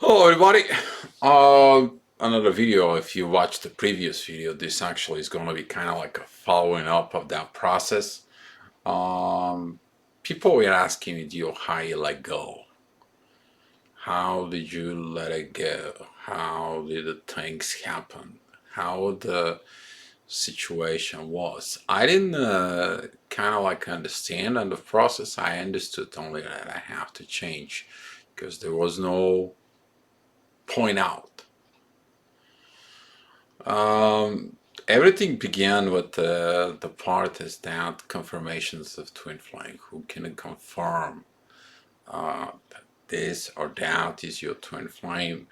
Hello everybody. Uh, Another video. If you watched the previous video, this actually is going to be kind of like a following up of that process. Um, People were asking me, do you how you let go? How did you let it go? How did the things happen? How the situation was? I didn't kind of like understand on the process. I understood only that I have to change because there was no point out. Everything began with the part is that confirmations of twin flame. Who can confirm that this or that is your twin flame?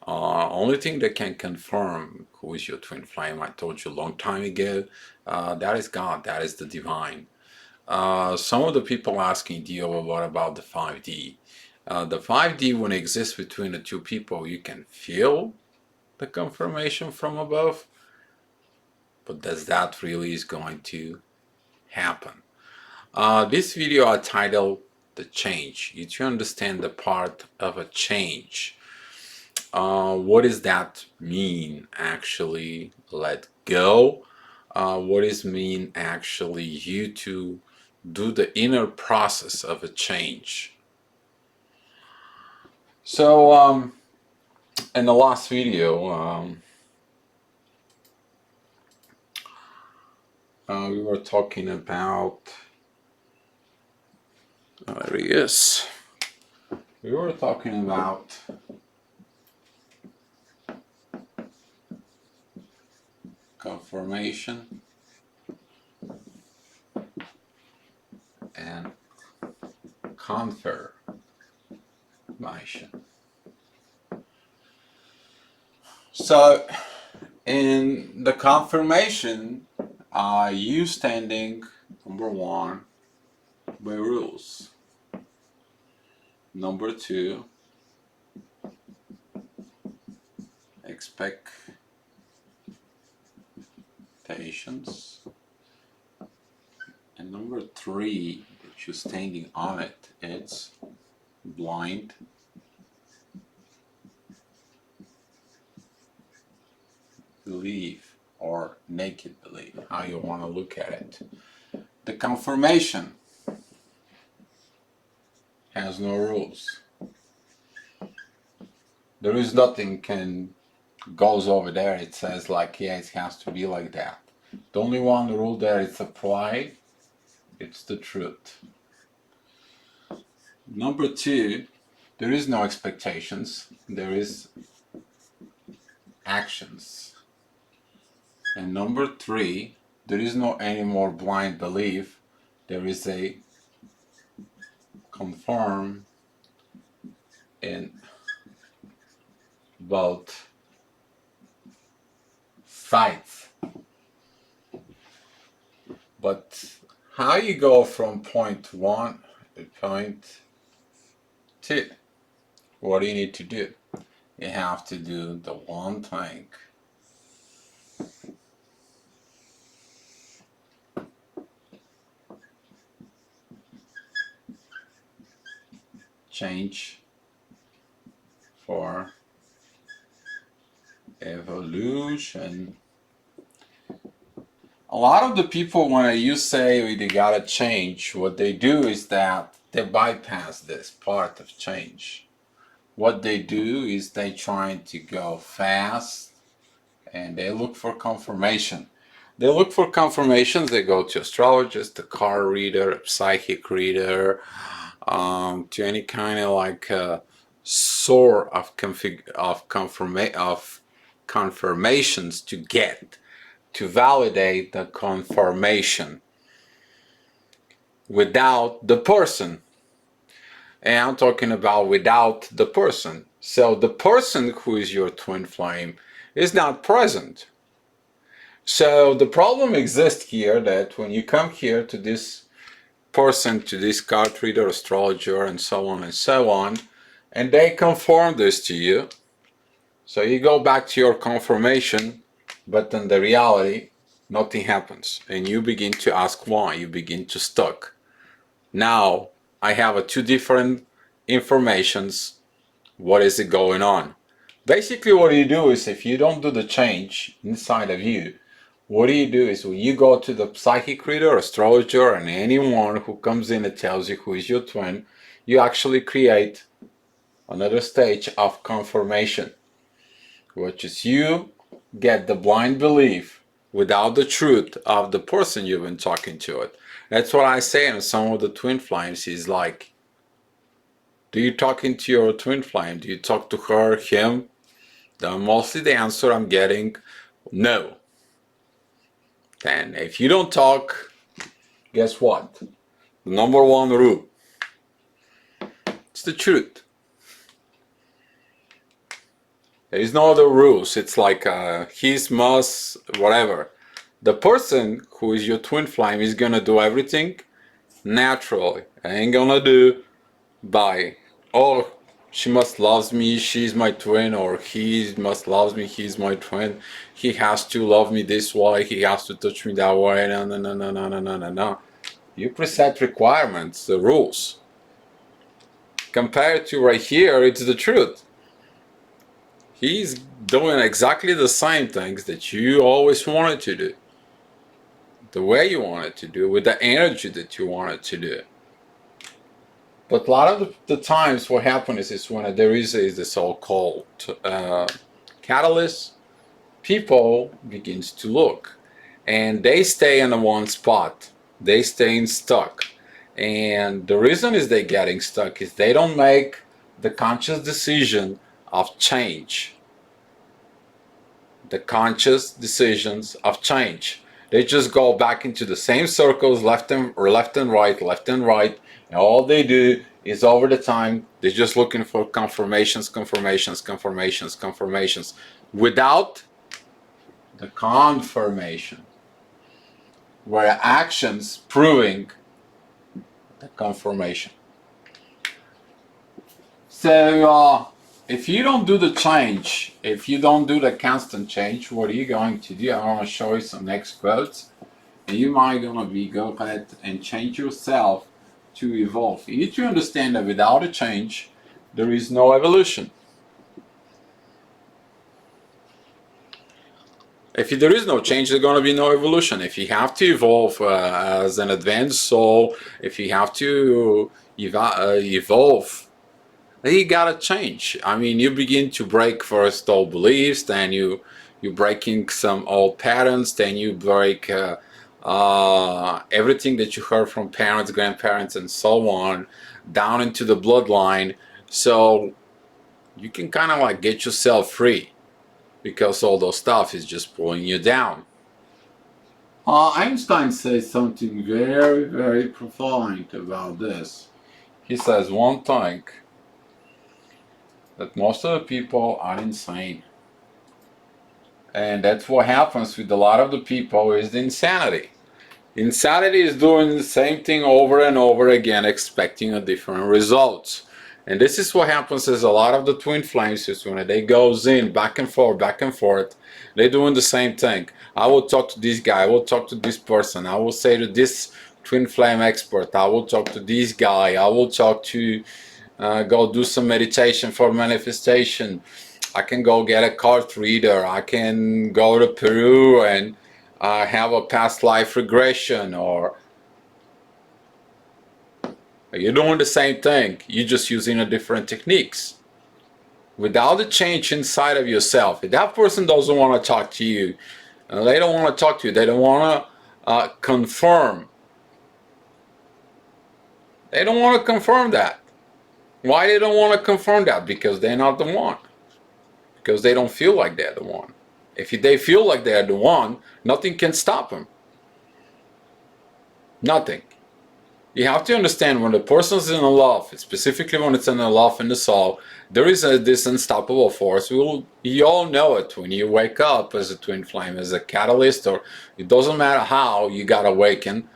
Only thing that can confirm who is your twin flame, I told you a long time ago, that is God, that is the divine. Some of the people asking Dio, what about the 5D? The 5D, when it exists between the two people, you can feel the confirmation from above. But does that really is going to happen? This video I titled The Change. You to understand the part of a change. What does that mean actually? Let go. What does mean actually you to do the inner process of a change? So in the last video, we were talking about. There he is. We were talking about confirmation and confirmation. So in the confirmation, you standing number one by rules. Number two, expectations. And number three, that you're standing on it, it's blind belief or naked belief, how you want to look at it. The confirmation has no rules. There is nothing can goes over there. It says like, yeah, it has to be like that. The only one rule there is apply. It's the truth. Number two, there is no expectations. There is actions. And number three, there is no any more blind belief. There is a confirm in both sides. But how you go from point one to point two? What do you need to do? You have to do the one thing. Change for evolution. A lot of the people, when you say they gotta change, what they do is that they bypass this part of change. What they do is they trying to go fast and they look for confirmation. They look for confirmations, they go to astrologist, a card reader, a psychic reader, to any kind of like sort of confirmations to get to validate the confirmation without the person. And I'm talking about without the person. So the person who is your twin flame is not present. So the problem exists here that when you come here to this person, to this card reader, astrologer, and so on, and they confirm this to you, so you go back to your confirmation, but in the reality, nothing happens. And you begin to ask why, you begin to stuck. Now, I have two different informations What is it going on? Basically, what you do is, if you don't do the change inside of you, what you do is, when you go to the psychic reader, astrologer, and anyone who comes in and tells you who is your twin, you actually create another stage of confirmation, which is you get the blind belief without the truth of the person you've been talking to it. That's what I say in some of the twin flames is like, do you talking to your twin flame? Do you talk to her, him? Mostly the answer I'm getting, no. And if you don't talk, guess what? The number one rule, it's the truth. There is no other rules. It's like his, must, whatever. The person who is your twin flame is gonna do everything naturally. Ain't gonna do by, oh, she must loves me, she's my twin, or he must loves me, he's my twin. He has to love me this way, he has to touch me that way. No, no, no, no, no, no, no, no, no. You preset requirements, the rules. Compared to right here, it's the truth. He's doing exactly the same things that you always wanted to do, the way you wanted to do, with the energy that you wanted to do. But a lot of the times what happens is when there is the so-called catalyst, people begins to look and they stay in one spot. They stay stuck. And the reason is they're getting stuck is they don't make the conscious decision of change. The conscious decisions of change. They just go back into the same circles, left and right, and all they do is, over the time, they're just looking for confirmations, without the confirmation, where actions proving the confirmation. So if you don't do the change, if you don't do the constant change, what are you going to do? I'm going to show you some next quotes, and you might gonna go ahead and change yourself to evolve. You need to understand that without a change, there is no evolution. If there is no change, there's going to be no evolution. If you have to evolve as an advanced soul, if you have to evolve, then you gotta change. I mean, you begin to break first old beliefs, then you're breaking some old patterns, then you break everything that you heard from parents, grandparents, and so on, down into the bloodline, so you can kind of like get yourself free, because all those stuff is just pulling you down. Einstein says something very, very profound about this. He says one thing, that most of the people are insane. And that's what happens with a lot of the people, is the insanity. Insanity is doing the same thing over and over again, expecting a different result. And this is what happens is a lot of the twin flames is when they goes in back and forth, they're doing the same thing. I will talk to this guy, I will talk to this person, I will say to this twin flame expert, I will talk to this guy, I will talk to go do some meditation for manifestation. I can go get a card reader. I can go to Peru and have a past life regression. Or you're doing the same thing, you're just using a different techniques. Without the change inside of yourself, if that person doesn't want to talk to you, they don't want to talk to you, they don't want to confirm. They don't want to confirm that. Why they don't want to confirm that? Because they're not the one. Because they don't feel like they're the one. If they feel like they're the one, nothing can stop them. Nothing. You have to understand, when the person's in love, specifically when it's in love in the soul, there is this unstoppable force. You all know it when you wake up as a twin flame, as a catalyst, or it doesn't matter how you got awakened.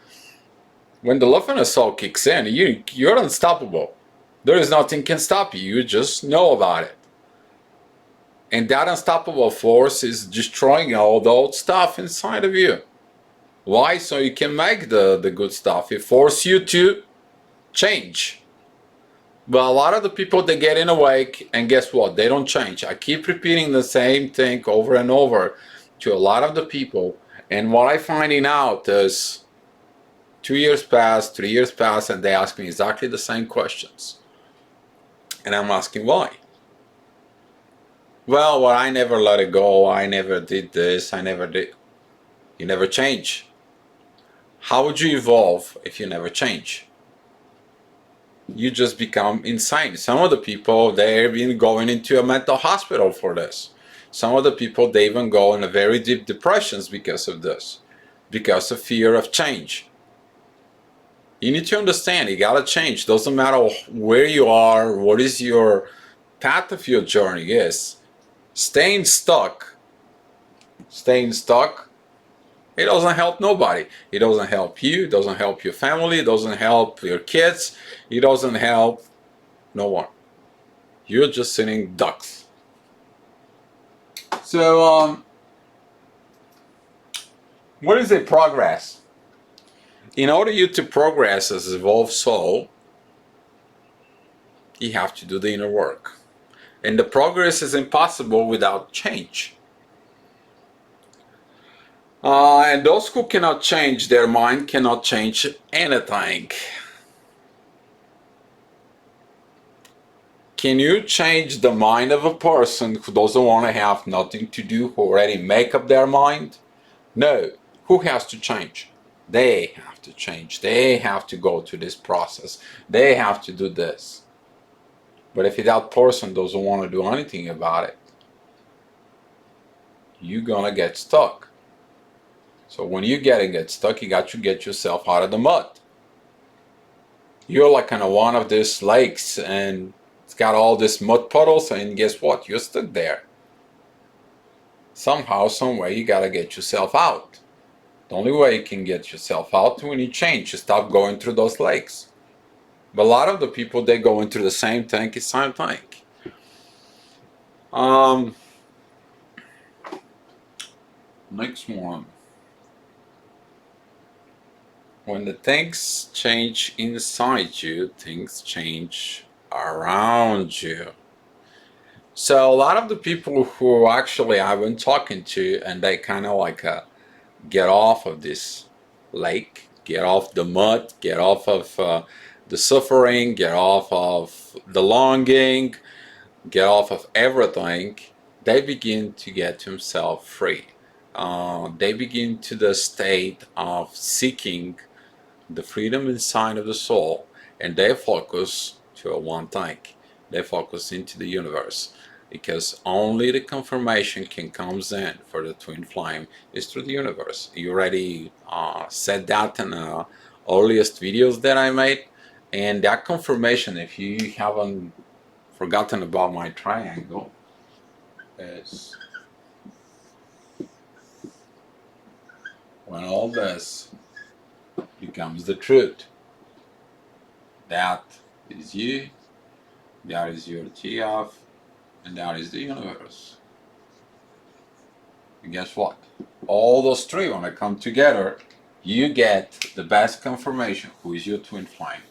When the love in the soul kicks in, you're unstoppable. There is nothing can stop you. You just know about it. And that unstoppable force is destroying all the old stuff inside of you. Why? So you can make the good stuff. It forces you to change. But a lot of the people, they get in a wake, and guess what? They don't change. I keep repeating the same thing over and over to a lot of the people, and what I'm finding out is 2 years pass, 3 years pass, and they ask me exactly the same questions. And I'm asking why. Well, I never let it go. I never did this. I never did. You never change. How would you evolve if you never change? You just become insane. Some of the people, they've been going into a mental hospital for this. Some of the people, they even go in a very deep depressions because of this, because of fear of change. You need to understand, you gotta change. Doesn't matter where you are, what is your path of your journey is. Staying stuck, it doesn't help nobody. It doesn't help you, it doesn't help your family, it doesn't help your kids, it doesn't help no one. You're just sitting ducks. So, what is a progress? In order you to progress as evolved soul, you have to do the inner work. And the progress is impossible without change. And those who cannot change their mind cannot change anything. Can you change the mind of a person who doesn't want to have nothing to do, who already make up their mind? No. Who has to change? They have to change. They have to go through this process. They have to do this. But if that person doesn't want to do anything about it, you're gonna get stuck. So when you get stuck, you got to get yourself out of the mud. You're like in one of these lakes and it's got all these mud puddles, and guess what? You're stuck there. Somehow, some way, you gotta get yourself out. The only way you can get yourself out is when you change. You stop going through those lakes. But a lot of the people, they go into the same tank, same tank. Next one. When the things change inside you, things change around you. So a lot of the people who actually I've been talking to, and they kind of like get off of this lake, get off the mud, get off of the suffering, get off of the longing, get off of everything, they begin to get themselves free. They begin to the state of seeking the freedom inside of the soul, and they focus to a one thing. They focus into the universe, because only the confirmation can comes in for the twin flame is through the universe. You already said that in the earliest videos that I made, and that confirmation, if you haven't forgotten about my triangle, is when all this becomes the truth. That is you, that is your TF, and that is the universe. And guess what? All those three, when they come together, you get the best confirmation. Who is your twin flame?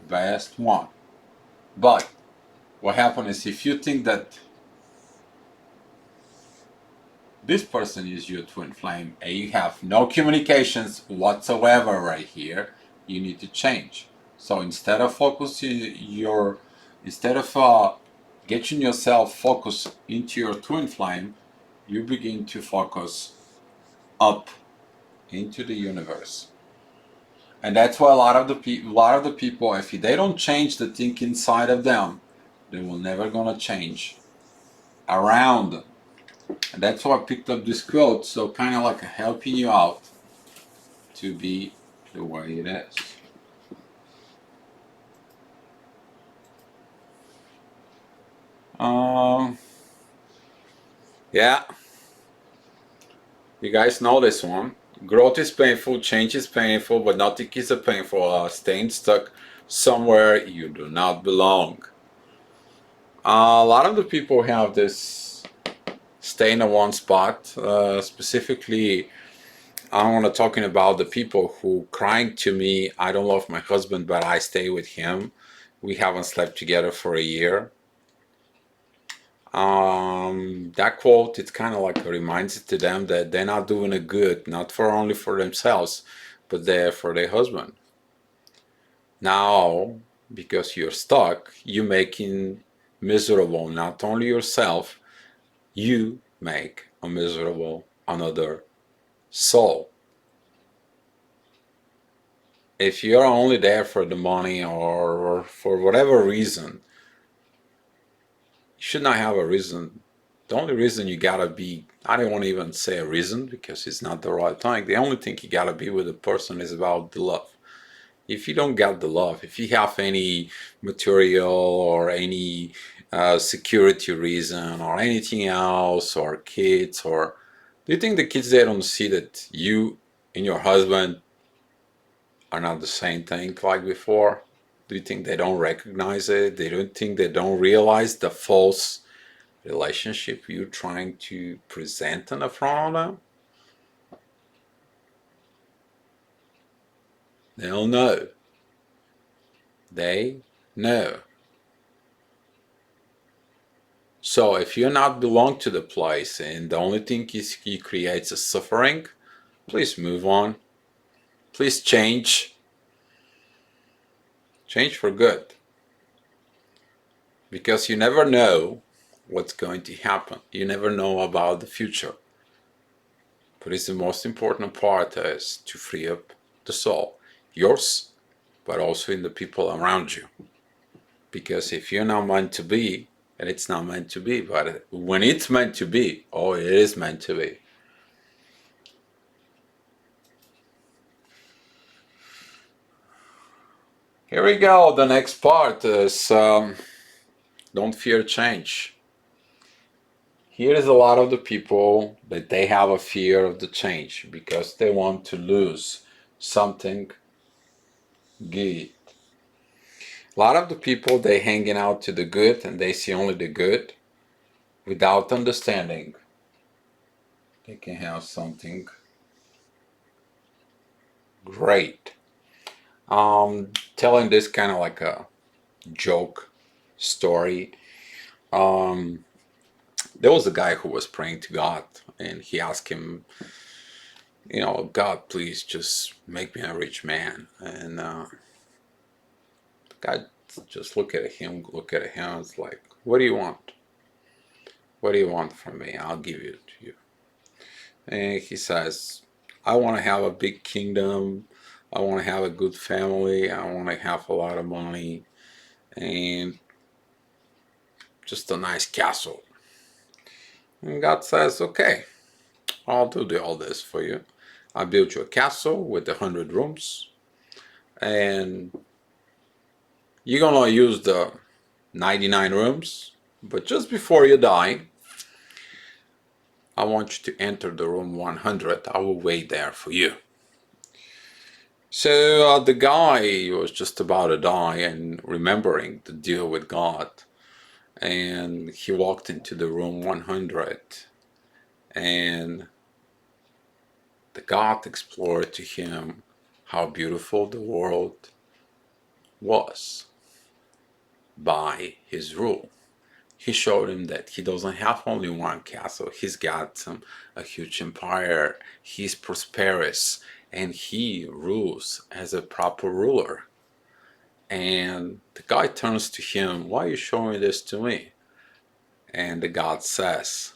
The best one. But what happens is, if you think that this person is your twin flame and you have no communications whatsoever right here, you need to change. So instead of getting yourself focused into your twin flame, you begin to focus up into the universe. And that's why a lot of the people, if they don't change the thing inside of them, they will never gonna change around them. And that's why I picked up this quote, so kind of like helping you out to be the way it is. Yeah, you guys know this one. Growth is painful, change is painful, but nothing is a painful staying stuck somewhere you do not belong. A lot of the people have this stay in a one spot, specifically I want to talking about the people who crying to me, I don't love my husband, but I stay with him. We haven't slept together for a year. That quote, it's kind of like reminds it to them that they're not doing it good, not for only for themselves, but they're for their husband. Now, because you're stuck, you're making miserable not only yourself, you make a miserable another soul. If you're only there for the money or for whatever reason, you should not have a reason. The only reason you gotta be, I don't want to even say a reason because it's not the right time. The only thing you gotta be with a person is about the love. If you don't get the love, if you have any material or any security reason or anything else or kids, or do you think the kids, they don't see that you and your husband are not the same thing like before? Do you think they don't recognize it? They don't think they don't realize the false relationship you're trying to present in the front of them? They'll know. They know. So if you not belong to the place and the only thing is he creates a suffering, please move on. Please change. Change for good. Because you never know what's going to happen. You never know about the future. But it's the most important part is to free up the soul. Yours, but also in the people around you. Because if you're not meant to be, and it's not meant to be, but when it's meant to be, oh, it is meant to be. Here we go. The next part is don't fear change. Here is a lot of the people that they have a fear of the change because they want to lose something good. A lot of the people, they hanging out to the good and they see only the good without understanding they can have something great. Telling this kind of like a joke story. There was a guy who was praying to God and he asked him, God, please just make me a rich man. And God just look at him. It's like, what do you want? What do you want from me? I'll give it to you. And he says, I want to have a big kingdom. I want to have a good family. I want to have a lot of money and just a nice castle. And God says, okay, I'll do all this for you. I'll build you a castle with 100 rooms. And you're going to use the 99 rooms. But just before you die, I want you to enter the room 100. I will wait there for you. So the guy was just about to die and remembering the deal with God. And he walked into the room 100. And the God explored to him how beautiful the world was by his rule. He showed him that he doesn't have only one castle. He's got a huge empire. He's prosperous and he rules as a proper ruler. And the guy turns to him, why are you showing this to me? And the God says,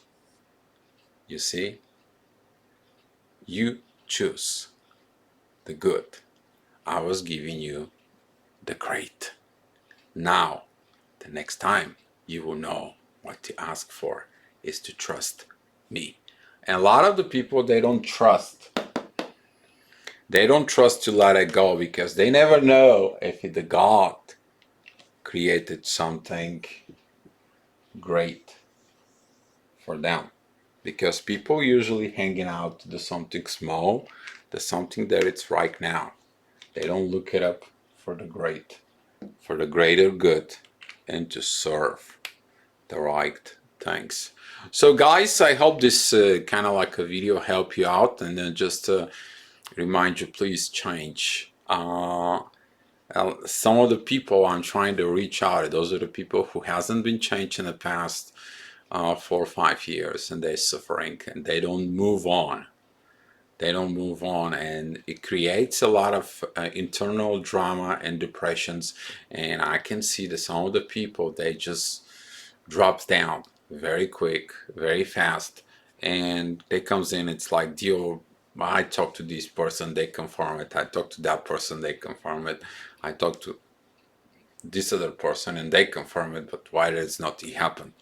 you see, you choose the good. I was giving you the great. Now, the next time you will know what to ask for is to trust me. And a lot of the people, they don't trust. They don't trust to let it go because they never know if the God created something great for them. Because people usually hanging out to do something small, the something that it's right now. They don't look it up for the great, for the greater good, and to serve the right things. So guys, I hope this kind of like a video help you out, and then just remind you, please change. Some of the people I'm trying to reach out, those are the people who hasn't been changed in the past 4 or 5 years, and they're suffering and they don't move on. They don't move on, and it creates a lot of internal drama and depressions. And I can see that some of the people, they just drops down very quick, very fast, and they comes in. It's like, deal. I talk to this person, they confirm it. I talk to that person, they confirm it. I talk to this other person, and they confirm it. But why does nothing happen?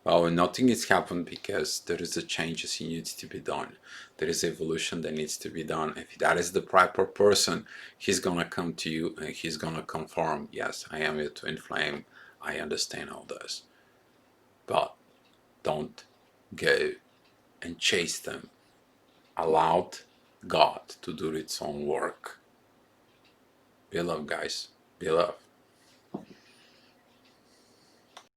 Well, nothing has happened because there is a changes that needs to be done. There is evolution that needs to be done. If that is the proper person, he's gonna come to you and he's gonna confirm, yes, I am your twin flame. I understand all this. But don't go and chase them. Allow God to do its own work. Be love, guys. Be love.